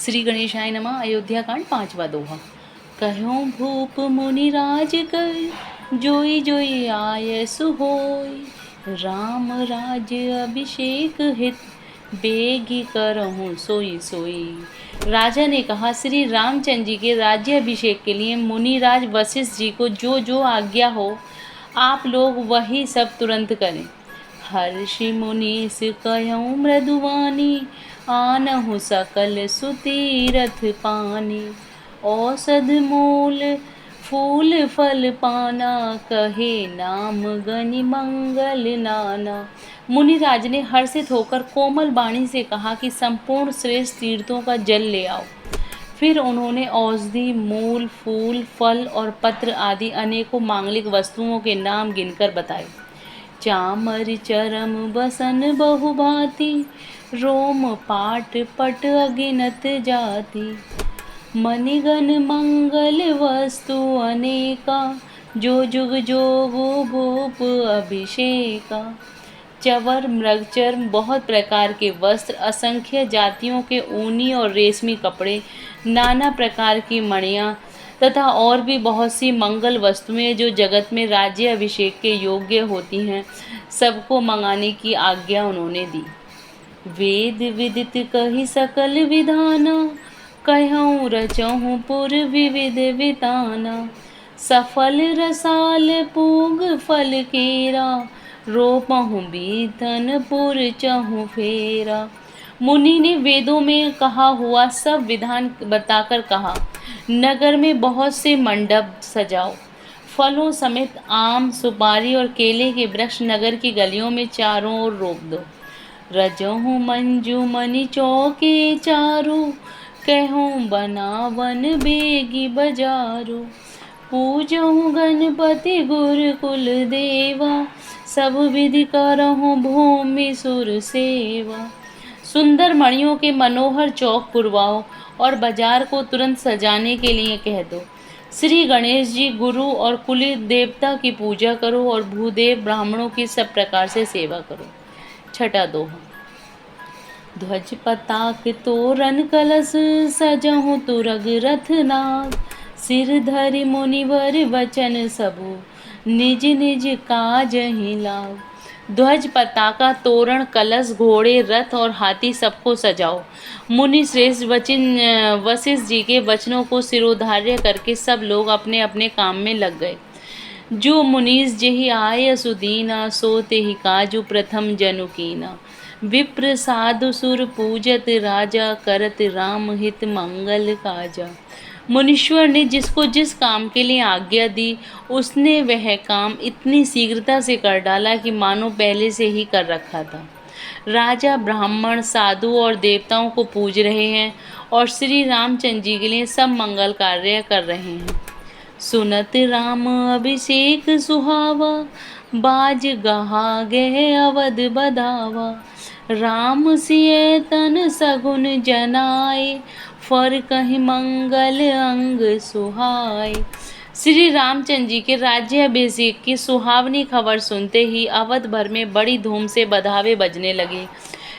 श्री गणेशाय नमः। अयोध्या कांड 5वां दोहा। कह्यों भूप मुनिराज कर, जोई जोई आय सुहोय। राम राज्य अभिषेक हित, बेगी करहूँ सोई सोई। राजा ने कहा, श्री रामचंद्र जी के राज्य अभिषेक के लिए मुनिराज वशिष्ठ जी को जो जो आज्ञा हो, आप लोग वही सब तुरंत करें। हर्षि मुनीस कह्यों मृदुवानी, आनहु सकल सुतीरथ पानी। औषध मूल फूल फल पाना, कहे नाम गनि मंगल नाना। मुनिराज ने हर्षित होकर कोमल वाणी से कहा कि संपूर्ण श्रेष्ठ तीर्थों का जल ले आओ। फिर उन्होंने औषधि, मूल, फूल, फल और पत्र आदि अनेकों मांगलिक वस्तुओं के नाम गिनकर बताए। चामर चरम बसन बहुभांति, रोम पाट पट अगिनत जाति। मणिगण मंगल वस्तु अनेका, जो जुग जोगो भूप अभिषेका। चवर मृगचर बहुत प्रकार के वस्त्र, असंख्य जातियों के ऊनी और रेशमी कपड़े, नाना प्रकार की मणियाँ तथा और भी बहुत सी मंगल वस्तुएं जो जगत में राज्य अभिषेक के योग्य होती हैं, सबको मंगाने की आज्ञा उन्होंने दी। वेद विदित कही सकल विधाना, कह्यों रचहूँ पुर विविध विताना। सफल रसाल पूग फल केरा, रोपहूँ बीतन पुर चहूँ फेरा। मुनि ने वेदों में कहा हुआ सब विधान बताकर कहा, नगर में बहुत से मंडप सजाओ। फलों समेत आम, सुपारी और केले के वृक्ष नगर की गलियों में चारों ओर रोप दो। रजहूँ मंजू मणि चौके चारू, कह्यों बनावन बेगी बजारू। पूजहूँ गणपति गुरुकुल देवा, सब विधि करहूँ भूमि सुर सेवा। सुंदर मणियों के मनोहर चौक पुरवाओ और बाजार को तुरंत सजाने के लिए कह दो। श्री गणेश जी, गुरु और कुल देवता की पूजा करो और भूदेव ब्राह्मणों की सब प्रकार से सेवा करो। छठा दोहा। ध्वज पताक तोरण कलश, सजहूँ तुरग रथ नाग। सिर धरि मुनिवर वचन सबु, निज निज काज ही लाग। ध्वज, पताका, तोरण, कलश, घोड़े, रथ और हाथी सबको सजाओ। मुनि श्रेष्ठ वशिष्ठ जी के वचनों को सिरोधार्य करके सब लोग अपने अपने काम में लग गए। जो मुनीस जेहि आय सुदीना, सो तेहि काजु प्रथम जनु कीना। विप्र साधु सुर पूजत राजा, करत राम हित मंगल काजा। मुनीश्वर ने जिसको जिस काम के लिए आज्ञा दी, उसने वह काम इतनी शीघ्रता से कर डाला कि मानो पहले से ही कर रखा था। राजा, ब्राह्मण, साधु और देवताओं को पूज रहे हैं और श्री रामचंद्र जी के लिए सब मंगल कार्य कर रहे हैं। सुनत राम अभिषेक सुहावा, बाज गहा गए अवध बधावा। राम सिय तन सगुन जनाए, फर कहीं मंगल अंग सुहाय। श्री रामचंद्र जी के राज्याभिषेक की सुहावनी खबर सुनते ही अवध भर में बड़ी धूम से बधावे बजने लगे।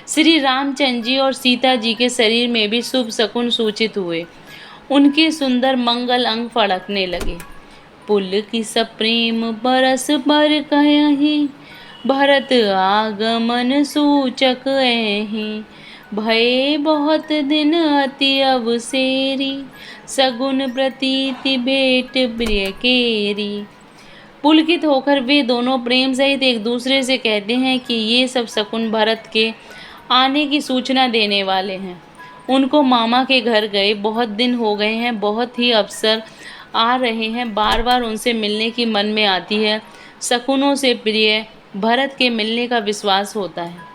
श्री रामचंद्र जी और सीता जी के शरीर में भी शुभ शकुन सूचित हुए। उनके सुंदर मंगल अंग फड़कने लगे। पुलकित प्रेम बरस पर कहीं, भरत आगमन सूचक एहीं। भये बहुत दिन अति अवसेरी, सगुन प्रतीति भेंट प्रिय केरी। पुलकित होकर वे दोनों प्रेम सहित एक दूसरे से कहते हैं कि ये सब शकुन भरत के आने की सूचना देने वाले हैं। उनको मामा के घर गए बहुत दिन हो गए हैं, बहुत ही अवसर आ रहे हैं, बार बार उनसे मिलने की मन में आती है। शकुनों से प्रिय भरत के मिलने का विश्वास होता है।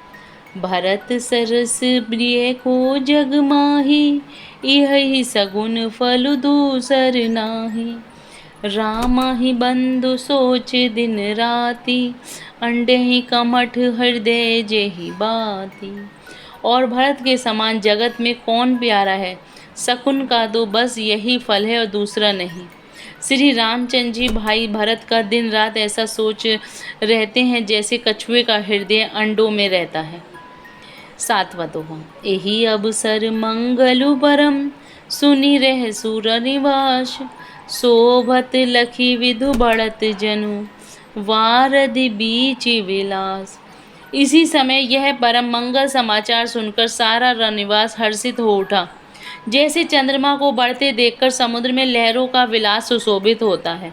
भरत सरस प्रिय को जग माही, यही सगुन फल दूसर नाही। राम ही बंधु सोच दिन राति, अंडे ही कमठ हृदय जेहि बाती। और भरत के समान जगत में कौन प्यारा है? शकुन का तो बस यही फल है और दूसरा नहीं। श्री रामचंद्र जी भाई भरत का दिन रात ऐसा सोच रहते हैं जैसे कछुए का हृदय अंडों में रहता है। सातवां दोहा। एही अवसर मंगलु परम सुनि रह सुर निवास, शोभत लखी विधु बढ़त जनु वारधि बीच विलास। इसी समय यह परम मंगल समाचार सुनकर सारा रनिवास हर्षित हो उठा, जैसे चंद्रमा को बढ़ते देखकर समुद्र में लहरों का विलास सुशोभित होता है।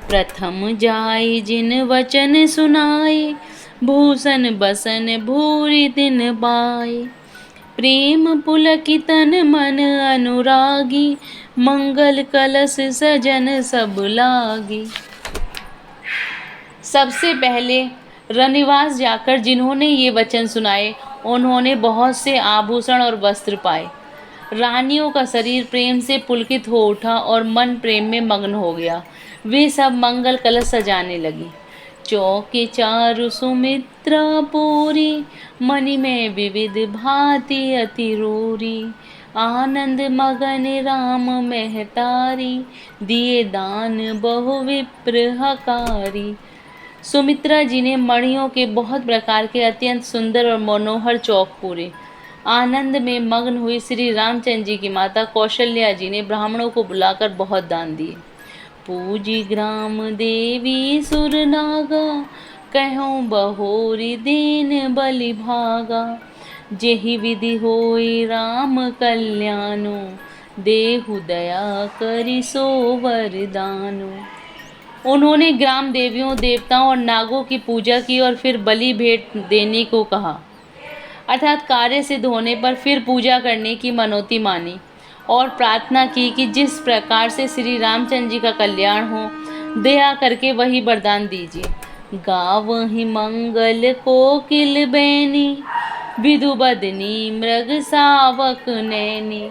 प्रथम जाय जिन वचन सुनाए, भूषण बसन भूरि दिन पाए। प्रेम पुलकितन मन अनुरागी, मंगल कलश सजन सब लागी। सबसे पहले रनिवास जाकर जिन्होंने ये वचन सुनाए, उन्होंने बहुत से आभूषण और वस्त्र पाए। रानियों का शरीर प्रेम से पुलकित हो उठा और मन प्रेम में मग्न हो गया। वे सब मंगल कलश सजाने लगी। चौके चारु सुमित्रा पूरी, मणि में विविध भांति अति रूरी। आनंद मगन राम महतारी, दिए दान बहु विप्र हकारी। सुमित्रा जी ने मणियों के बहुत प्रकार के अत्यंत सुंदर और मनोहर चौक पूरे। आनंद में मग्न हुई श्री रामचंद्र जी की माता कौशल्या जी ने ब्राह्मणों को बुलाकर बहुत दान दिए। पूजी ग्राम देवी सुर नागा, कहूँ बहोरी दीन बलि भागा। जेहि विधि होई राम कल्याणो, देहु दया करि सो वरदानो। उन्होंने ग्राम देवियों, देवताओं और नागों की पूजा की और फिर बलि भेंट देने को कहा, अर्थात कार्य सिद्ध होने पर फिर पूजा करने की मनौती मानी और प्रार्थना की कि जिस प्रकार से श्री रामचंद्र जी का कल्याण हो, दया करके वही वरदान दीजिए। गावहि मंगल कोकिल बैनी, विधु बदनी मृग सावक नैनी।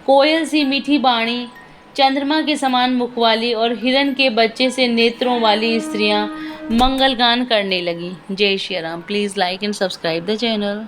कोयल सी मीठी बाणी, चंद्रमा के समान मुख वाली और हिरण के बच्चे से नेत्रों वाली स्त्रियां मंगल गान करने लगी। जय Shri Ram. Please like and subscribe the channel.